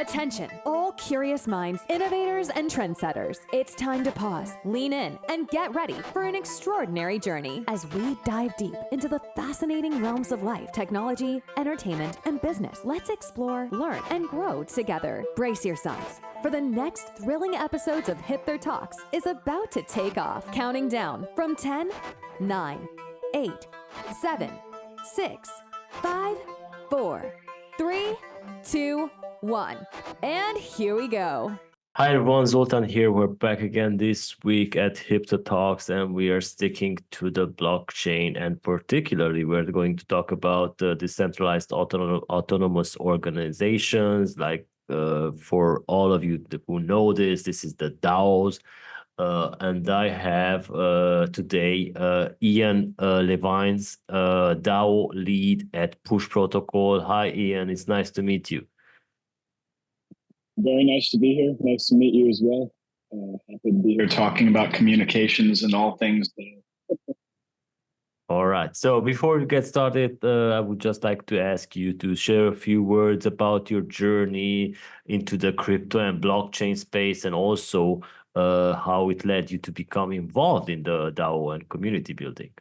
Attention, all curious minds, innovators, and trendsetters. It's time to pause, lean in, and get ready for an extraordinary journey as we dive deep into the fascinating realms of life, technology, entertainment, and business. Let's explore, learn, and grow together. Brace yourselves, for the next thrilling episodes of Hipther Talks is about to take off. Counting down from 10, 9, 8, 7, 6, 5, 4, 3, 2, 1. And here we go. Hi everyone, Zoltan here. We're back again this week at Hipther Talks, and we are sticking to the blockchain, and particularly we're going to talk about decentralized autonomous organizations. Like for all of you who know this is the DAOs. And I have today Ian LeViness, DAO Lead at Push Protocol. Hi Ian, it's nice to meet you. Very nice to be here. Nice to meet you as well. Happy to be here talking about communications and all things there. All right. So before we get started, I would just like to ask you to share a few words about your journey into the crypto and blockchain space, and also how it led you to become involved in the DAO and community building.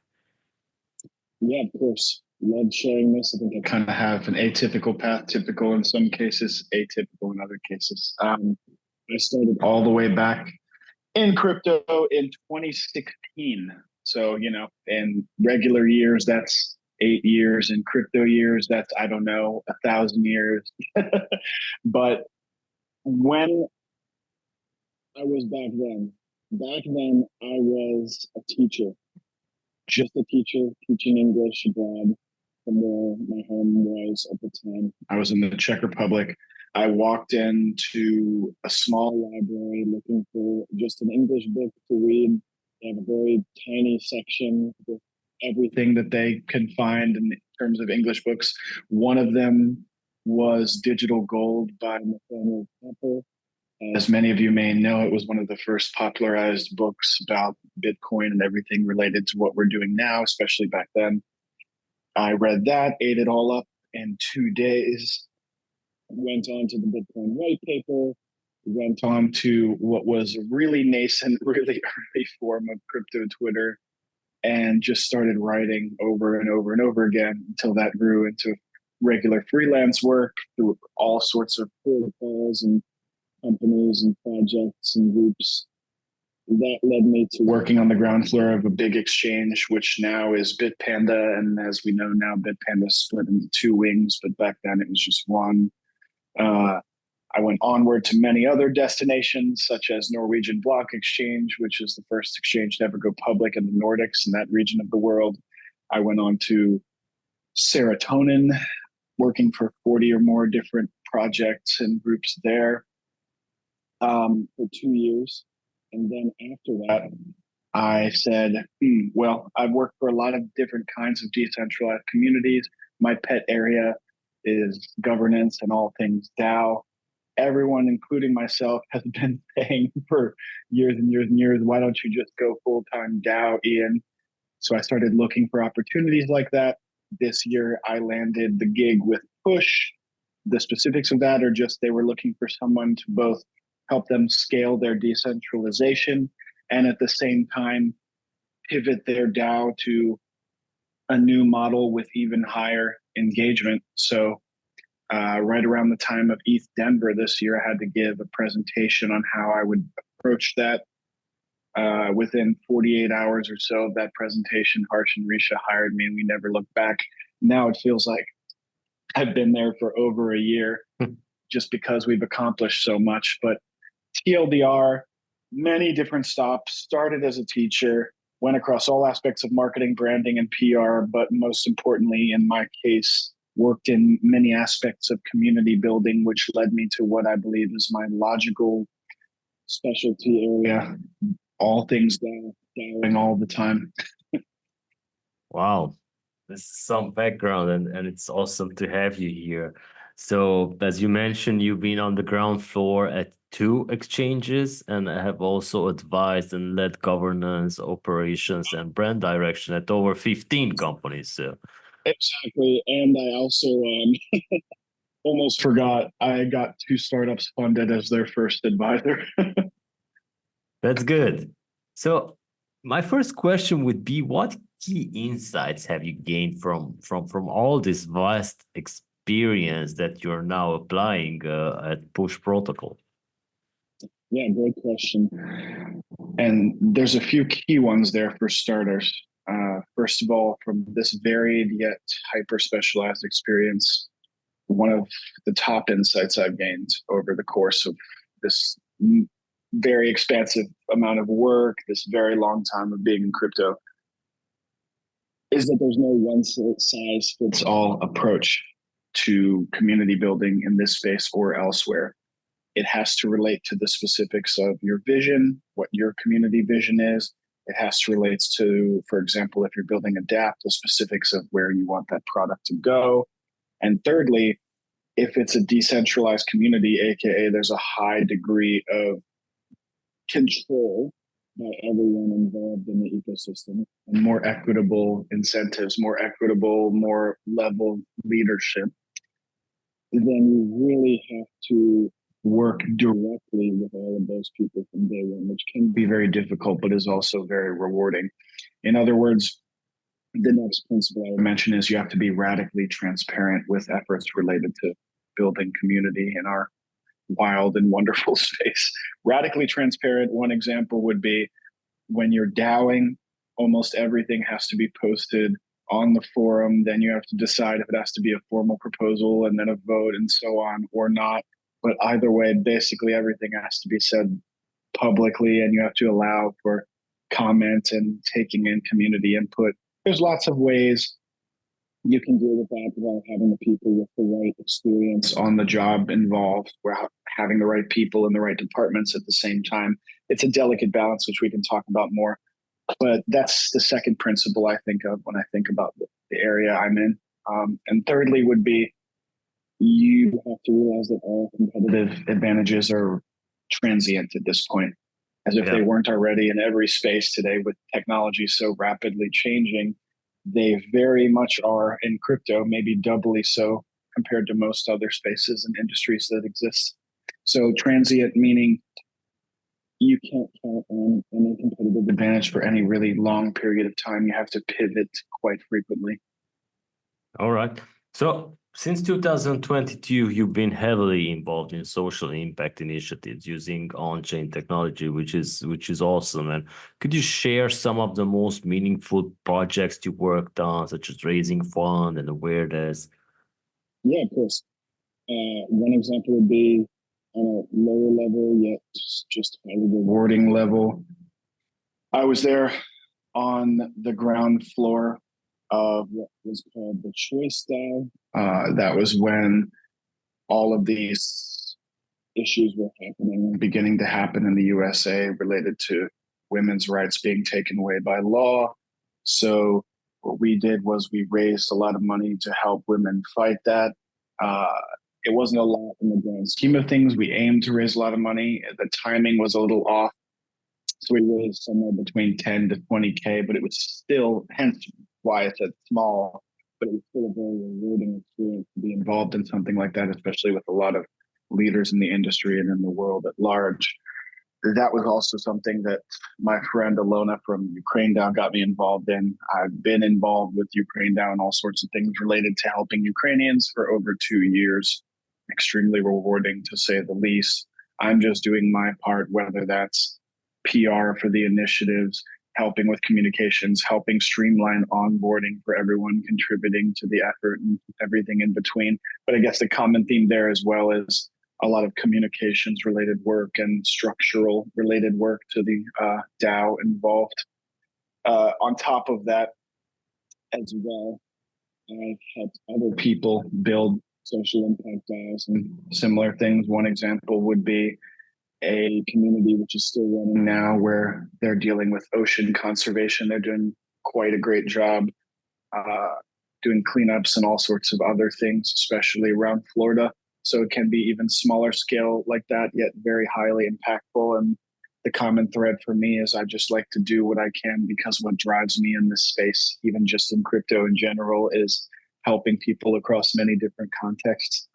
Yeah, of course. Love sharing this. I think I kind of have an atypical path, typical in some cases, atypical in other cases. I started all the way back in crypto in 2016. So, in regular years, that's 8 years. In crypto years, that's, 1,000 years. But when I was back then I was a teacher, just a teacher teaching English abroad from where my home was at the time. I was in the Czech Republic. I walked into a small library looking for just an English book to read. They have a very tiny section with everything that they can find in terms of English books. One of them was Digital Gold by Nathaniel Hipther. As many of you may know, it was one of the first popularized books about Bitcoin and everything related to what we're doing now, especially back then. I read that, ate it all up in 2 days, went on to the Bitcoin white paper, went on to what was a really nascent, really early form of crypto Twitter, and just started writing over and over and over again until that grew into regular freelance work through all sorts of protocols and companies and projects and groups. That led me to working on the ground floor of a big exchange, which now is Bitpanda. And as we know now, Bitpanda split into 2 wings, but back then it was just one. I went onward to many other destinations, such as Norwegian Block Exchange, which is the first exchange to ever go public in the Nordics, in that region of the world. I went on to Serotonin, working for 40 or more different projects and groups there for 2 years. And then after that, I said, well, I've worked for a lot of different kinds of decentralized communities. My pet area is governance and all things DAO. Everyone, including myself, has been saying for years and years and years, why don't you just go full-time DAO, Ian? So I started looking for opportunities like that. This year, I landed the gig with Push. The specifics of that are just they were looking for someone to both help them scale their decentralization and at the same time pivot their DAO to a new model with even higher engagement. So right around the time of ETH Denver this year, I had to give a presentation on how I would approach that. Within 48 hours or so of that presentation, Harsh and Risha hired me and we never looked back. Now it feels like I've been there for over a year just because we've accomplished so much. But TLDR, many different stops, started as a teacher, went across all aspects of marketing, branding, and PR, but most importantly, in my case, worked in many aspects of community building, which led me to what I believe is my logical specialty area, all things DAOing all the time. Wow, this is some background, and it's awesome to have you here. So as you mentioned, you've been on the ground floor at 2 exchanges, and I have also advised and led governance, operations, and brand direction at over 15 companies. So. Exactly. And I also almost forgot. I got 2 startups funded as their first advisor. That's good. So my first question would be, what key insights have you gained from all this vast experience that you're now applying at Push Protocol? Yeah, great question. And there's a few key ones there for starters. First of all, from this varied yet hyper specialized experience, one of the top insights I've gained over the course of this very expansive amount of work, this very long time of being in crypto, is that there's no one size fits all approach to community building in this space or elsewhere. It has to relate to the specifics of your vision, what your community vision is. It has to relate to, for example, if you're building a DApp, the specifics of where you want that product to go. And thirdly, if it's a decentralized community, aka there's a high degree of control by everyone involved in the ecosystem, and more equitable incentives, more equitable, more level leadership, then you really have to work directly with all of those people from day one, which can be very difficult, but is also very rewarding. In other words, the next principle I would mention is you have to be radically transparent with efforts related to building community in our wild and wonderful space. Radically transparent, one example would be when you're DAOing, almost everything has to be posted on the forum. Then you have to decide if it has to be a formal proposal and then a vote and so on or not. But either way, basically everything has to be said publicly, and you have to allow for comment and taking in community input. There's lots of ways you can deal with that without having the people with the right experience on the job involved, without having the right people in the right departments at the same time. It's a delicate balance, which we can talk about more. But that's the second principle I think of when I think about the area I'm in. And thirdly would be, you have to realize that all competitive advantages are transient at this point, as if they weren't already in every space today with technology so rapidly changing. They very much are in crypto, maybe doubly so compared to most other spaces and industries that exist. So transient meaning you can't count on any competitive advantage for any really long period of time. You have to pivot quite frequently. All right. So since 2022, you've been heavily involved in social impact initiatives using on-chain technology, which is awesome. And could you share some of the most meaningful projects you worked on, such as raising fund and awareness? Yeah, of course. One example would be on a lower level, yet just highly rewarding level. I was there on the ground floor of what was called the Choice DAO. That was when all of these issues were happening, beginning to happen in the USA related to women's rights being taken away by law. So what we did was we raised a lot of money to help women fight that. It wasn't a lot in the grand scheme of things. We aimed to raise a lot of money. The timing was a little off. So we raised somewhere between 10 to 20K, but it was still, hence why it's small, but it was still a very rewarding experience to be involved in something like that, especially with a lot of leaders in the industry and in the world at large. That was also something that my friend Alona from Ukraine DAO got me involved in. I've been involved with Ukraine DAO and all sorts of things related to helping Ukrainians for over 2 years. Extremely rewarding, to say the least. I'm just doing my part, whether that's PR for the initiatives, helping with communications, helping streamline onboarding for everyone contributing to the effort and everything in between. But I guess the common theme there as well is a lot of communications related work and structural related work to the DAO involved. On top of that as well, I've helped other people build social impact DAOs and similar things. One example would be a community which is still running now where they're dealing with ocean conservation. They're doing quite a great job doing cleanups and all sorts of other things, especially around Florida. So it can be even smaller scale like that, yet very highly impactful. And the common thread for me is I just like to do what I can, because what drives me in this space, even just in crypto in general, is helping people across many different contexts.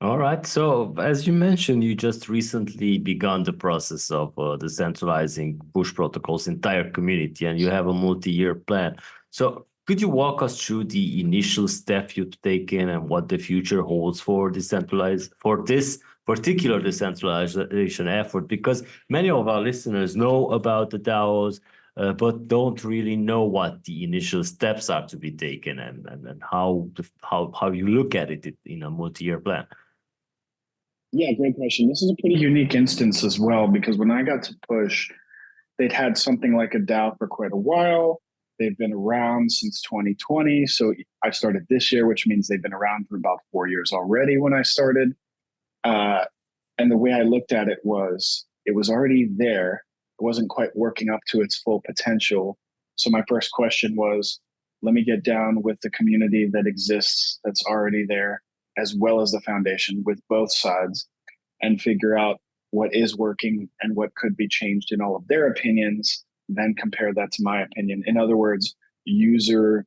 All right. So, as you mentioned, you just recently begun the process of decentralizing push protocols entire community, and you have a multi-year plan. So, could you walk us through the initial step you've taken and what the future holds for this particular decentralization effort? Because many of our listeners know about the DAOs, but don't really know what the initial steps are to be taken and how you look at it in a multi-year plan. Yeah, great question. This is a pretty unique instance as well, because when I got to Push, they'd had something like a DAO for quite a while. They've been around since 2020. So I started this year, which means they've been around for about 4 years already when I started. Uh, and the way I looked at it was already there. It wasn't quite working up to its full potential. So my first question was, let me get down with the community that exists that's already there, as well as the foundation with both sides, and figure out what is working and what could be changed in all of their opinions, then compare that to my opinion. In other words, user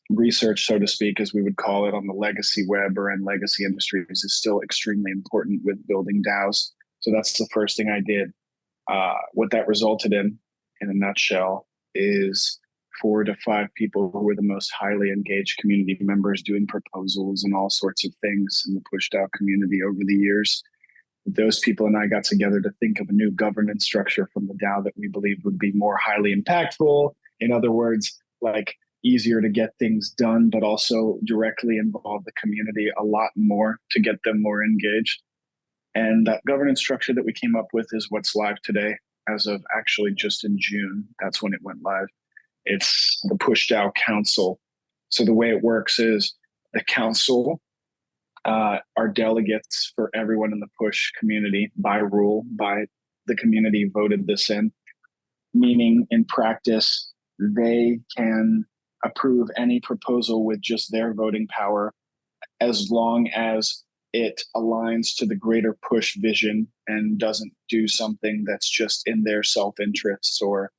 research, so to speak, as we would call it on the legacy web or in legacy industries, is still extremely important with building DAOs. So that's the first thing I did. What that resulted in a nutshell, is 4 to 5 people who were the most highly engaged community members doing proposals and all sorts of things in the Push DAO community over the years. Those people and I got together to think of a new governance structure from the DAO that we believed would be more highly impactful. In other words, like easier to get things done, but also directly involve the community a lot more to get them more engaged. And that governance structure that we came up with is what's live today, as of actually just in June. That's when it went live. It's the Push DAO Council. So the way it works is the council are delegates for everyone in the Push community by rule, by the community voted this in, meaning in practice, they can approve any proposal with just their voting power, as long as it aligns to the greater Push vision and doesn't do something that's just in their self-interests or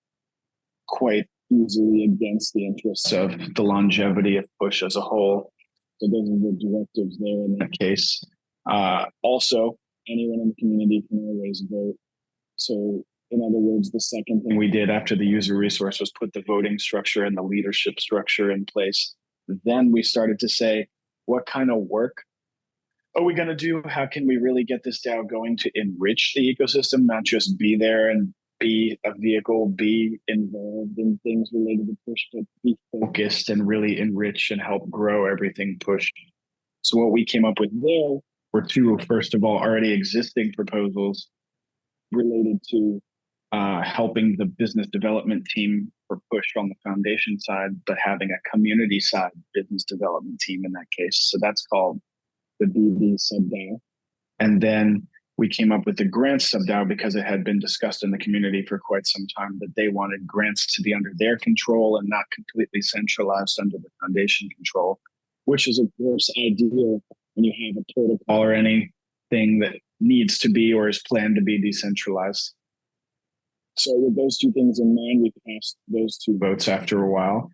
quite easily against the interests of the longevity of Push as a whole. So those are the directives there in that case. Also, anyone in the community can always vote. So in other words, the second thing we did after the user resource was put the voting structure and the leadership structure in place. Then we started to say, what kind of work are we going to do? How can we really get this DAO going to enrich the ecosystem, not just be there and be a vehicle, be involved in things related to Push, but be focused and really enrich and help grow everything Push. So what we came up with there were 2, first of all, already existing proposals related to helping the business development team for Push on the foundation side, but having a community side business development team in that case. So that's called the BD sub DAO. And then we came up with the grants sub DAO because it had been discussed in the community for quite some time that they wanted grants to be under their control and not completely centralized under the foundation control, which is of course ideal when you have a protocol or anything that needs to be or is planned to be decentralized. So with those 2 things in mind, we passed those 2 votes after a while.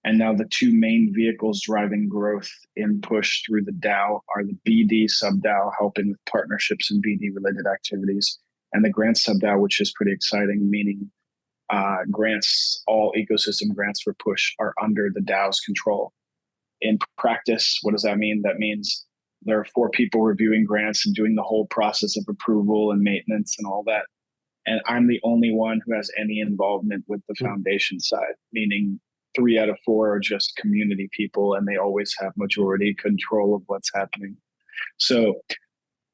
And now the 2 main vehicles driving growth in Push through the DAO are the BD sub DAO, helping with partnerships and BD related activities, and the grants sub DAO, which is pretty exciting, meaning grants, all ecosystem grants for Push are under the DAO's control. In practice, what does that mean? That means there are 4 people reviewing grants and doing the whole process of approval and maintenance and all that. And I'm the only one who has any involvement with the foundation side, meaning 3 out of 4 are just community people, and they always have majority control of what's happening. So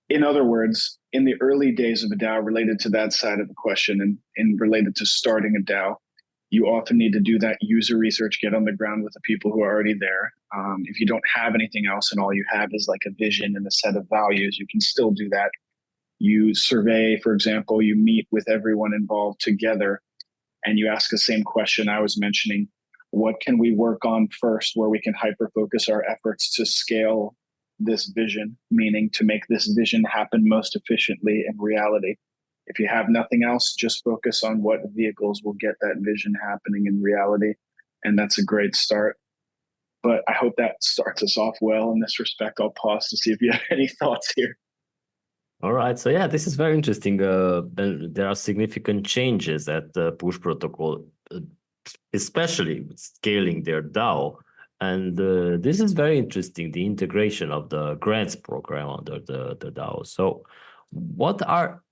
in other words, in the early days of a DAO, related to that side of the question and related to starting a DAO, you often need to do that user research, get on the ground with the people who are already there. If you don't have anything else and all you have is like a vision and a set of values, you can still do that. You survey, for example, you meet with everyone involved together and you ask the same question I was mentioning. What can we work on first where we can hyper-focus our efforts to scale this vision, meaning to make this vision happen most efficiently in reality? If you have nothing else, just focus on what vehicles will get that vision happening in reality. And that's a great start. But I hope that starts us off well. In this respect, I'll pause to see if you have any thoughts here. All right. So yeah, this is very interesting. There are significant changes at the Push protocol, especially with scaling their DAO. And this is very interesting, the integration of the grants program under the DAO. So what are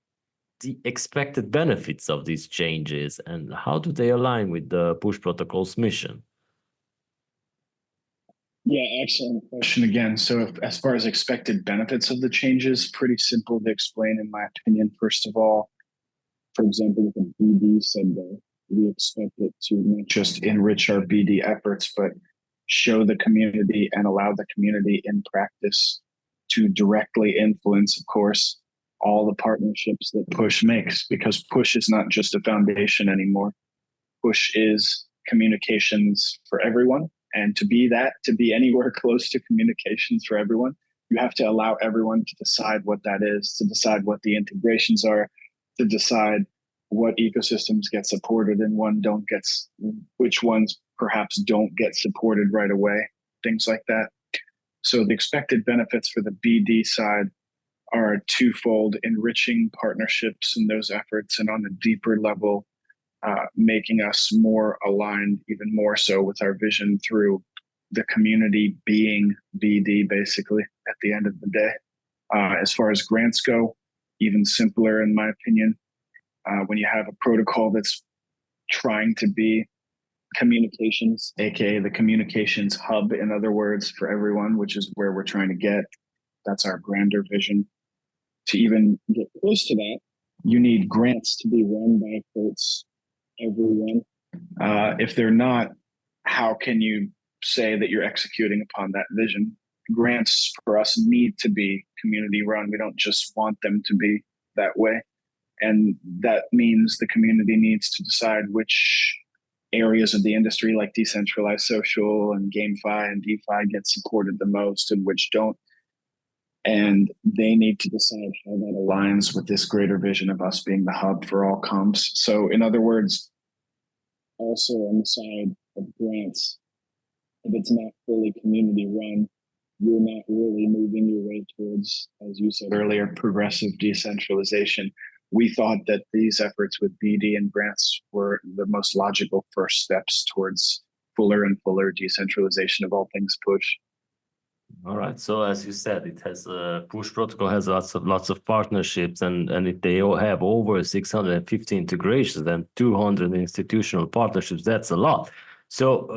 the expected benefits of these changes and how do they align with the Push protocol's mission? Yeah, excellent question again. So as far as expected benefits of the changes, pretty simple to explain in my opinion. First of all, for example, with the BD said that we expect it to not just enrich our BD efforts, but show the community and allow the community in practice to directly influence, of course, all the partnerships that Push makes, because Push is not just a foundation anymore. Push is communications for everyone. And to be anywhere close to communications for everyone, you have to allow everyone to decide what that is, to decide what the integrations are, to decide what ecosystems get supported and which ones perhaps don't get supported right away, things like that. So the expected benefits for the BD side are twofold: enriching partnerships and those efforts, and on a deeper level, making us more aligned, even more so with our vision through the community being BD, basically, at the end of the day. As far as grants go, even simpler, in my opinion. When you have a protocol that's trying to be communications, aka the communications hub, in other words, for everyone, which is where we're trying to get. That's our grander vision. To even get close to that, you need grants to be run by folks, everyone. If they're not, how can you say that you're executing upon that vision? Grants for us need to be community run. We don't just want them to be that way. And that means the community needs to decide which areas of the industry, like decentralized social and GameFi and DeFi, get supported the most and which don't. And they need to decide how that aligns with this greater vision of us being the hub for all comms. So in other words, also on the side of grants, if it's not fully community run, you're not really moving your way towards, as you said earlier, progressive decentralization. We thought that these efforts with BD and grants were the most logical first steps towards fuller and fuller decentralization of all things Push. All right. So as you said, it has Push protocol has lots of partnerships, and if they all have over 650 integrations and 200 institutional partnerships, that's a lot. So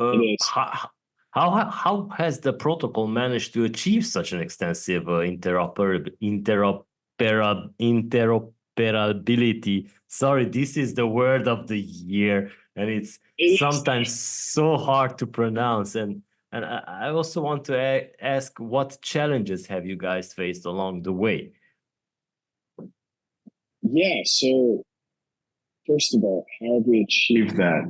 how has the protocol managed to achieve such an extensive interoperability? Sorry, this is the word of the year, and it's sometimes so hard to pronounce. And I also want to ask, what challenges have you guys faced along the way? Yeah, so first of all, how have we achieved that?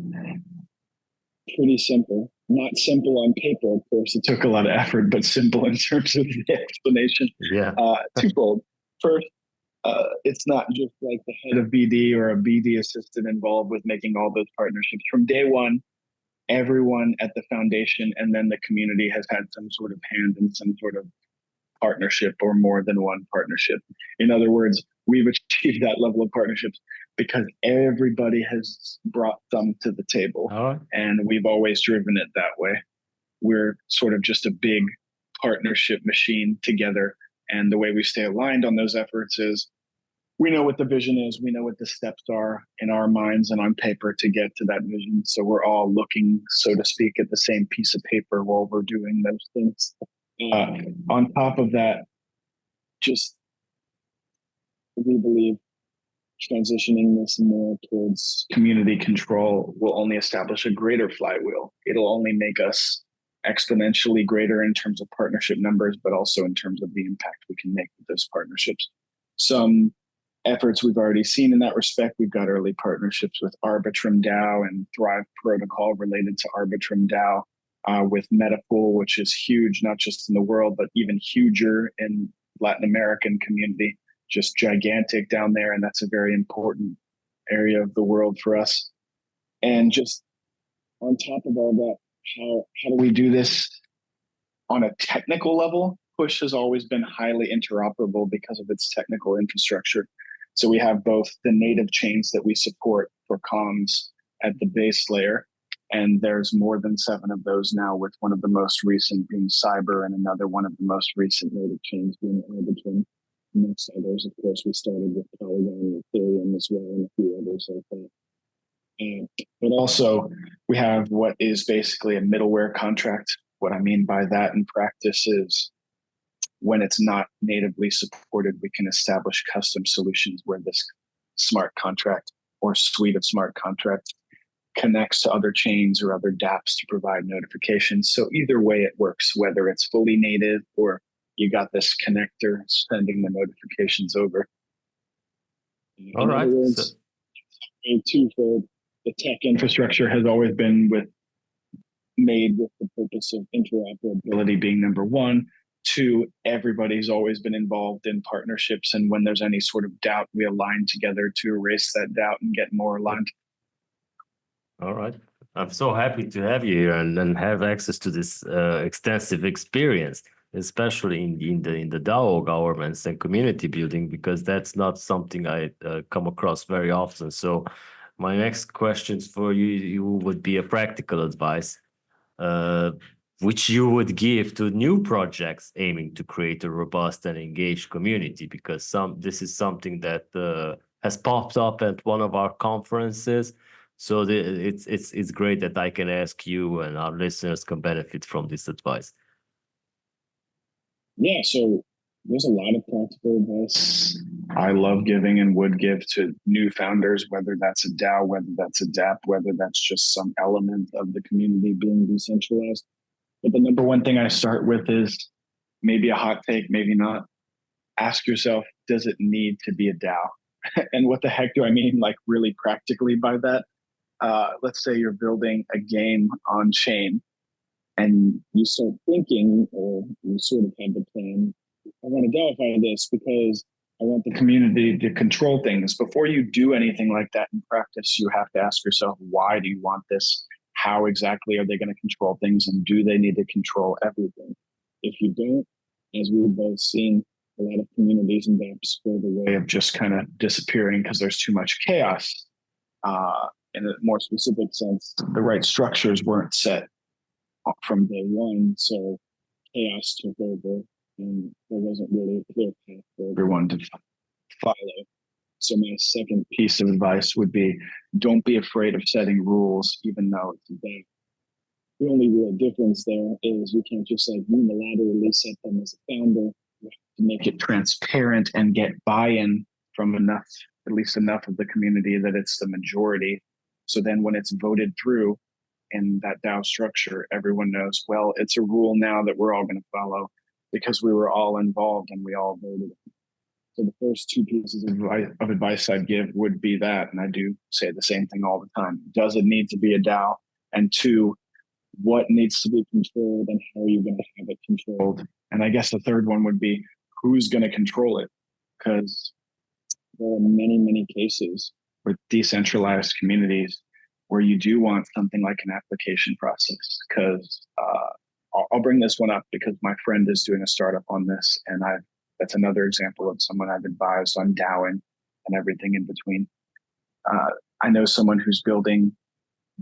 Pretty simple. Not simple on paper, of course. It took a lot of effort, but simple in terms of the explanation. Yeah. Twofold. First, it's not just like the head of BD or a BD assistant involved with making all those partnerships. From day one, everyone at the foundation and then the community has had some sort of hand in some sort of partnership or more than one partnership. In other words, we've achieved that level of partnerships because everybody has brought some to the table. And we've always driven it that way. We're sort of just a big partnership machine together. And the way we stay aligned on those efforts is we know what the vision is. We know what the steps are in our minds and on paper to get to that vision. So we're all looking, so to speak, at the same piece of paper while we're doing those things. On top of that, just we believe transitioning this more towards community control will only establish a greater flywheel. It'll only make us exponentially greater in terms of partnership numbers, but also in terms of the impact we can make with those partnerships. Some efforts we've already seen in that respect. We've got early partnerships with Arbitrum DAO and Thrive Protocol related to Arbitrum DAO, with Metapool, which is huge, not just in the world, but even huger in Latin American community, just gigantic down there. And that's a very important area of the world for us. And just on top of all that, how do we do this? on a technical level, Push has always been highly interoperable because of its technical infrastructure. So we have both the native chains that we support for comms at the base layer, and there's more than 7 of those now, with one of the most recent being Cyber and another one of the most recent native chains being Arbitrum. Amongst others, of course, we started with Polygon and Ethereum as well, and a few others like that. But also, we have what is basically a middleware contract. What I mean by that in practice is when it's not natively supported, we can establish custom solutions where this smart contract or suite of smart contracts connects to other chains or other dApps to provide notifications. So either way it works, whether it's fully native or you got this connector sending the notifications over. All right. In other words, twofold. The tech infrastructure has always been made with the purpose of interoperability being number one. 2, everybody's always been involved in partnerships, and when there's any sort of doubt, we align together to erase that doubt and get more aligned. All right. I'm so happy to have you here and have access to this extensive experience, especially in the DAO governments and community building, because that's not something I come across very often. So my next questions for you would be a practical advice, which you would give to new projects aiming to create a robust and engaged community, because this is something that has popped up at one of our conferences. So it's great that I can ask you and our listeners can benefit from this advice. Yeah, so there's a lot of practical advice I love giving and would give to new founders, whether that's a DAO, whether that's a dApp, whether that's just some element of the community being decentralized. But the number one thing I start with is maybe a hot take, maybe not. Ask yourself, does it need to be a DAO? And what the heck do I mean, like really practically by that? Let's say you're building a game on chain and you start thinking, or you sort of have the plan, I want to DAOify this because I want the community to control things. Before you do anything like that in practice, you have to ask yourself, why do you want this? How exactly are they going to control things? And do they need to control everything? If you don't, as we've both seen, a lot of communities and dApps go the way of just kind of disappearing because there's too much chaos. In a more specific sense, the right structures weren't set from day one, so chaos took over, and there wasn't really a clear path for everyone to follow. So my second piece of advice would be, don't be afraid of setting rules, even though it's a DAO. The only real difference there is you can't just like unilaterally set them as a founder. You have to make it transparent and get buy-in from at least enough of the community that it's the majority. So then when it's voted through in that DAO structure, everyone knows, well, it's a rule now that we're all going to follow because we were all involved and we all voted. So the first 2 pieces of advice I'd give would be that, and I do say the same thing all the time. Does it need to be a DAO? And 2, what needs to be controlled and how are you going to have it controlled? And I guess the third one would be, who's going to control it? Because there are many, many cases with decentralized communities where you do want something like an application process. Because I'll bring this one up because my friend is doing a startup on this, and that's another example of someone I've advised on DAOing and everything in between. I know someone who's building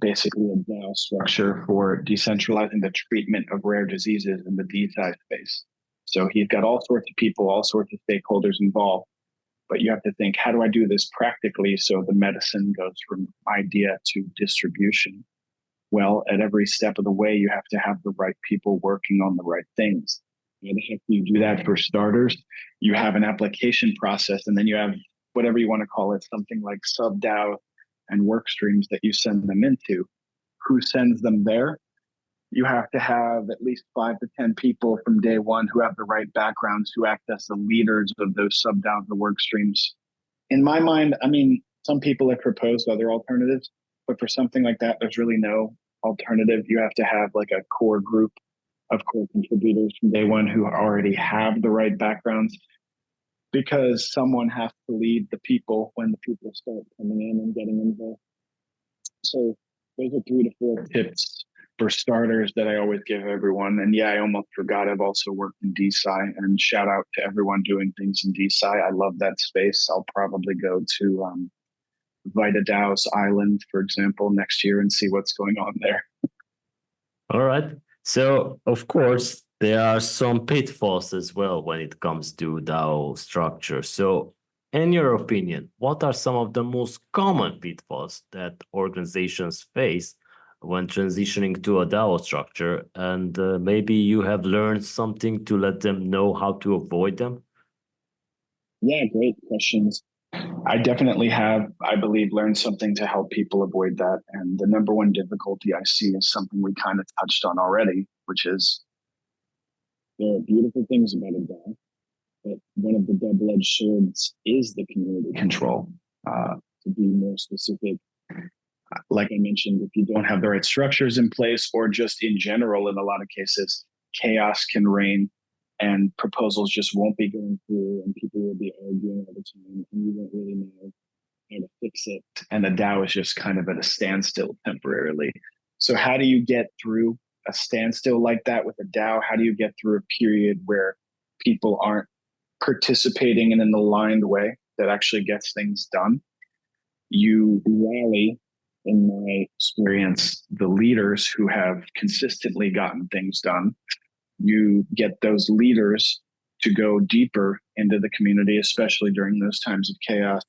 basically a DAO structure for decentralizing the treatment of rare diseases in the DeFi space. So he's got all sorts of people, all sorts of stakeholders involved. But you have to think, how do I do this practically so the medicine goes from idea to distribution? Well, at every step of the way, you have to have the right people working on the right things. How the heck do you do that for starters? You have an application process, and then you have whatever you want to call it, something like sub-DAO and work streams that you send them into. Who sends them there? You have to have at least 5 to 10 people from day one who have the right backgrounds, who act as the leaders of those sub-DAOs, the work streams. In my mind, I mean, some people have proposed other alternatives, but for something like that, there's really no alternative. You have to have like a core group of core contributors from day one who already have the right backgrounds, because someone has to lead the people when the people start coming in and getting involved. So those are 3 to 4 tips for starters that I always give everyone. And yeah, I almost forgot I've also worked in DeSci, and shout out to everyone doing things in DeSci. I love that space. I'll probably go to Vita DAO's island, for example, next year and see what's going on there. All right. So, of course, there are some pitfalls as well when it comes to DAO structure. So, in your opinion, what are some of the most common pitfalls that organizations face when transitioning to a DAO structure? And maybe you have learned something to let them know how to avoid them? Yeah, great questions. I definitely have, I believe, learned something to help people avoid that. And the number one difficulty I see is something we kind of touched on already, which is there are beautiful things about a DAO, but one of the double-edged swords is the community control. To be more specific, like I mentioned, if you don't have the right structures in place, or just in general, in a lot of cases, chaos can reign and proposals just won't be going through and people will be arguing all the time and you won't really know how to fix it. And the DAO is just kind of at a standstill temporarily. So how do you get through a standstill like that with a DAO? How do you get through a period where people aren't participating in an aligned way that actually gets things done? You rally, in my experience, the leaders who have consistently gotten things done. You get those leaders to go deeper into the community, especially during those times of chaos.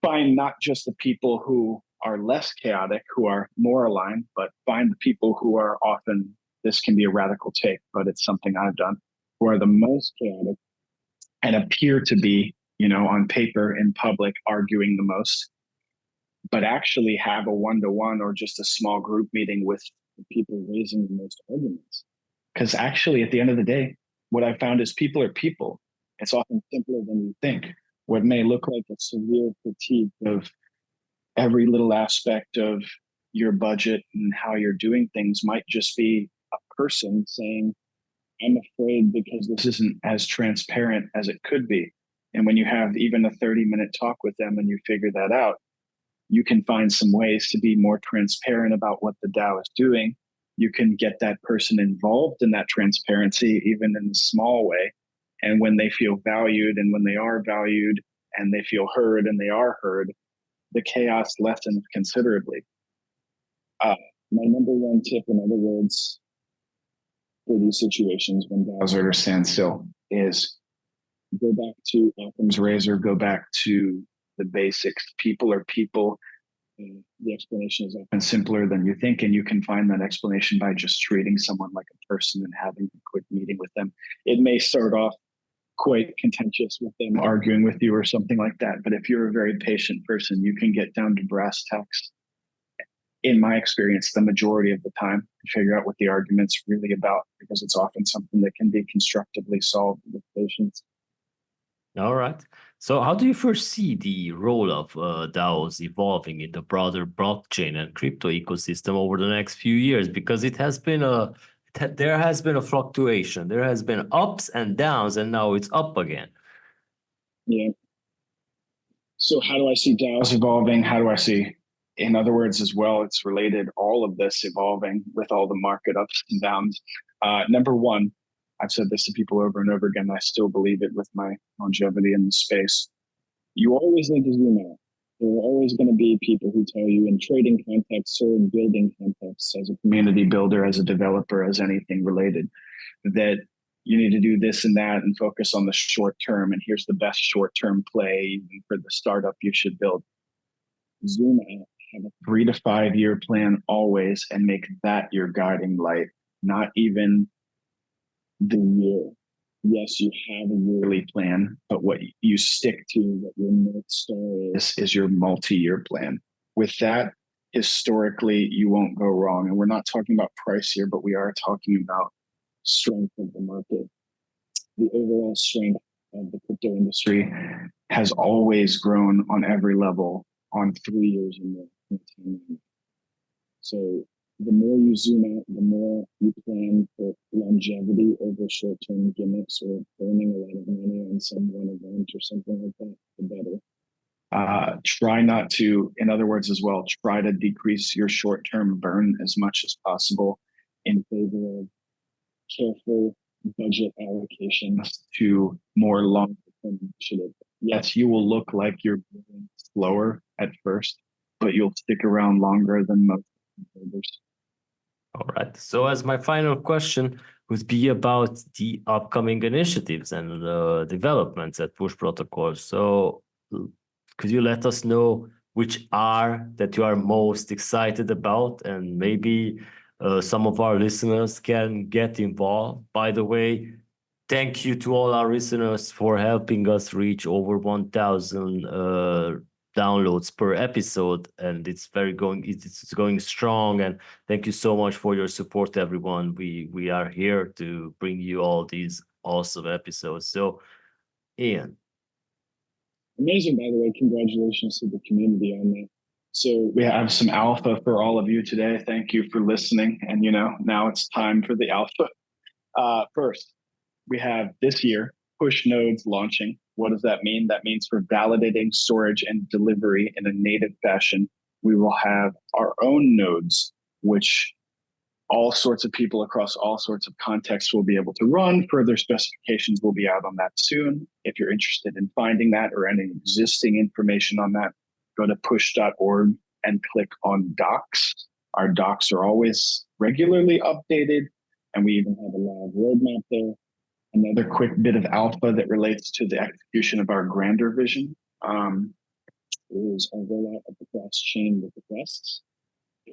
Find not just the people who are less chaotic, who are more aligned, but find the people who are often, this can be a radical take, but it's something I've done, who are the most chaotic and appear to be, on paper in public arguing the most, but actually have a one-to-one or just a small group meeting with the people raising the most arguments. Because actually, at the end of the day, what I found is people are people. It's often simpler than you think. What may look like a severe critique of every little aspect of your budget and how you're doing things might just be a person saying, I'm afraid because this isn't as transparent as it could be. And when you have even a 30-minute talk with them and you figure that out, you can find some ways to be more transparent about what the DAO is doing. You can get that person involved in that transparency, even in a small way. And when they feel valued and when they are valued and they feel heard and they are heard, the chaos lessens considerably. My number one tip, in other words, for these situations when DAOs are at a standstill is go back to Occam's razor, go back to the basics. People are people. The explanation is often simpler than you think, and you can find that explanation by just treating someone like a person and having a quick meeting with them. It may start off quite contentious with them arguing with you or something like that, but if you're a very patient person, you can get down to brass tacks. In my experience, the majority of the time, to figure out what the argument's really about, because it's often something that can be constructively solved with patience. All right. So how do you foresee the role of DAOs evolving in the broader blockchain and crypto ecosystem over the next few years? Because there has been a fluctuation. There has been ups and downs, and now it's up again. Yeah. So how do I see DAOs evolving? How do I see, in other words, as well, it's related, all of this evolving with all the market ups and downs. Number one, I've said this to people over and over again. I still believe it with my longevity in the space. You always need to zoom out. There are always going to be people who tell you in trading contexts or in building contexts, as a community builder, as a developer, as anything related, that you need to do this and that and focus on the short term. And here's the best short term play even for the startup you should build. Zoom out, have a 3 to 5 year plan always, and make that your guiding light, not even the year. Yes, you have a yearly plan, but what you stick to, what your North Star is your multi-year plan. With that, historically, you won't go wrong. And we're not talking about price here, but we are talking about strength of the market. The overall strength of the crypto industry has always grown on every level on 3 years or more. So the more you zoom out, the more you plan for longevity over short-term gimmicks or burning a lot of money on some one event or something like that, the better. Try not to, in other words, as well, try to decrease your short-term burn as much as possible in favor of careful budget allocations to more long-term initiatives. Yes, you will look like you're moving slower at first, but you'll stick around longer than most others. All right. So as my final question would be about the upcoming initiatives and developments at Push Protocol. So could you let us know which are that you are most excited about, and maybe some of our listeners can get involved? By the way, thank you to all our listeners for helping us reach over 1,000 downloads per episode, and it's going strong. And thank you so much for your support, everyone. We are here to bring you all these awesome episodes. So, Ian. Amazing, by the way. Congratulations to the community on that. So we have some alpha for all of you today. Thank you for listening. And now it's time for the alpha. First, we have this year push nodes launching. What does that mean? That means for validating storage and delivery in a native fashion, we will have our own nodes, which all sorts of people across all sorts of contexts will be able to run. Further specifications will be out on that soon. If you're interested in finding that or any existing information on that, go to push.org and click on docs. Our docs are always regularly updated, and we even have a live roadmap there. Another quick bit of alpha that relates to the execution of our grander vision is our rollout of the cross-chain requests.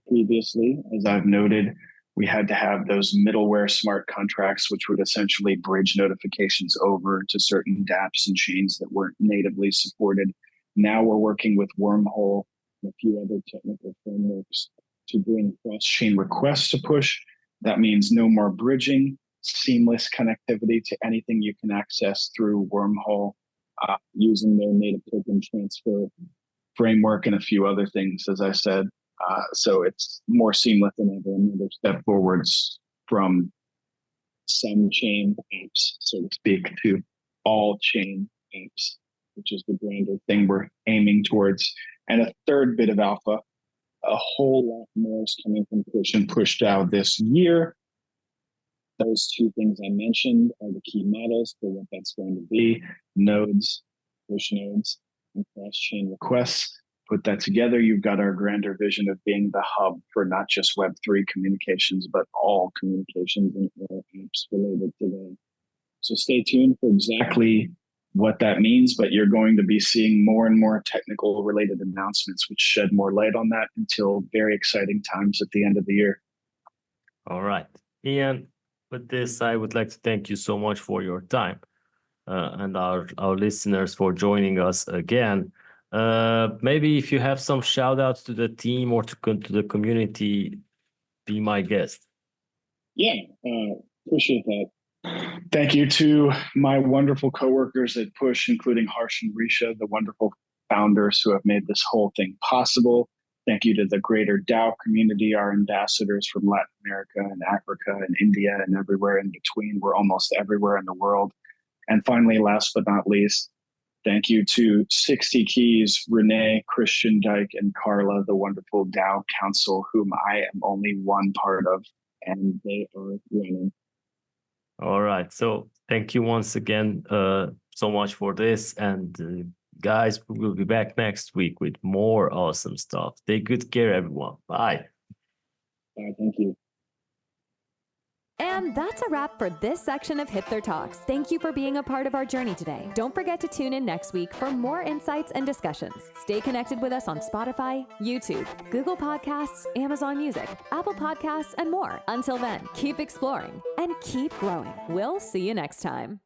Previously, as I've noted, we had to have those middleware smart contracts, which would essentially bridge notifications over to certain dApps and chains that weren't natively supported. Now we're working with Wormhole and a few other technical frameworks to bring cross-chain requests to push. That means no more bridging, seamless connectivity to anything you can access through Wormhole using their native token transfer framework and a few other things, as I said. So it's more seamless than ever, another step forwards from some chain apps, so to speak, to all chain apps, which is the grander thing we're aiming towards. And a third bit of alpha, a whole lot more is coming from Push and Push DAO this year. Those two things I mentioned are the key models for what that's going to be: nodes, push nodes, and cross-chain requests. Put that together, you've got our grander vision of being the hub for not just Web3 communications, but all communications and all apps related to that. So stay tuned for exactly what that means, but you're going to be seeing more and more technical related announcements, which shed more light on that until very exciting times at the end of the year. All right. Ian, with this, I would like to thank you so much for your time and our listeners for joining us again. Maybe if you have some shout outs to the team or to the community, be my guest. Yeah, appreciate that. Thank you to my wonderful coworkers at Push, including Harsh and Risha, the wonderful founders who have made this whole thing possible. Thank you to the greater DAO community, our ambassadors from Latin America and Africa and India and everywhere in between. We're almost everywhere in the world. And finally, last but not least, thank you to 60 Keys, Renee, Christian Dyke, and Carla, the wonderful DAO Council, whom I am only one part of, and they are running. All right. So thank you once again so much for this. And guys, we will be back next week with more awesome stuff. Take good care, everyone. Bye. Bye. Thank you. And that's a wrap for this section of Hipther Talks. Thank you for being a part of our journey today. Don't forget to tune in next week for more insights and discussions. Stay connected with us on Spotify, YouTube, Google Podcasts, Amazon Music, Apple Podcasts, and more. Until then, keep exploring and keep growing. We'll see you next time.